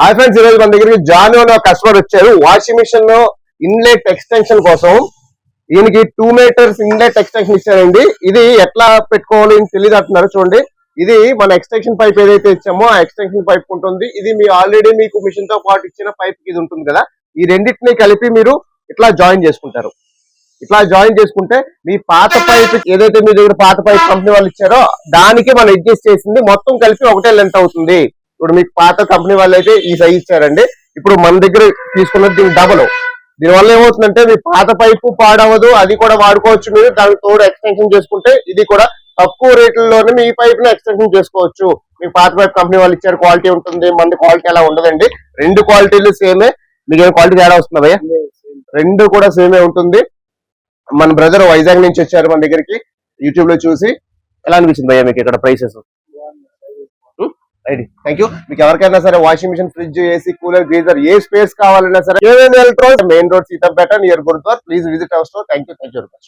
Hi friends, ఈ రోజు మన దగ్గరికి జాను అనే కస్టమర్ వచ్చారు. వాషింగ్ మిషన్ లో ఇన్లెట్ ఎక్స్టెన్షన్ కోసం ఈయనకి 2 మీటర్స్ ఇన్లెట్ ఎక్స్టెన్షన్ ఇచ్చారండి. ఇది ఎట్లా పెట్టుకోవాలి తెలియదు అంటున్నారు. చూడండి, ఇది మన ఎక్స్టెన్షన్ పైప్ ఏదైతే ఇచ్చామో ఆ ఎక్స్టెన్షన్ పైప్ ఉంటుంది. ఇది మీ ఆల్రెడీ మీకు మిషన్ తో పాటు ఇచ్చిన పైప్ ఇది ఉంటుంది కదా, ఈ రెండింటిని కలిపి మీరు ఇట్లా జాయిన్ చేసుకుంటారు. ఇట్లా జాయిన్ చేసుకుంటే మీ పాత పైప్ ఏదైతే మీ దగ్గర పాత పైప్ కంపెనీ వాళ్ళు ఇచ్చారో దానికి మనం అడ్జస్ట్ చేసింది మొత్తం కలిపి ఒకటే లెంత్ అవుతుంది. ఇప్పుడు మీకు పాత కంపెనీ వాళ్ళు అయితే ఈ సైజ్ ఇచ్చారండి. ఇప్పుడు మన దగ్గర తీసుకున్నది దీని డబల్. దీనివల్ల ఏమవుతుందంటే మీ పాత పైపు పాడవదు, అది కూడా వాడుకోవచ్చు. మీరు దానికి తోడు ఎక్స్టెన్షన్ చేసుకుంటే ఇది కూడా తక్కువ రేట్లలోనే మీ పైప్ ని ఎక్స్టెన్షన్ చేసుకోవచ్చు. మీకు పాత పైప్ కంపెనీ వాళ్ళు ఇచ్చారు క్వాలిటీ ఉంటుంది, మన క్వాలిటీ అలా ఉండదండి. రెండు క్వాలిటీలు సేమే. మీకు ఏం క్వాలిటీ తేడా వస్తుంది భయ్య? రెండు కూడా సేమే ఉంటుంది. మన బ్రదర్ వైజాగ్ నుంచి వచ్చారు మన దగ్గరికి యూట్యూబ్ లో చూసి. ఎలా అనిపించింది భయ్య మీకు ఇక్కడ ప్రైసెస్? Right, thank you. మీకు ఎవరికైనా సరే washing machine, fridge, AC, cooler, geyser ఏ స్పేస్ కావాలన్నా సరే main road Seethampeta near Gurudwar. Please visit our store. Thank you very much.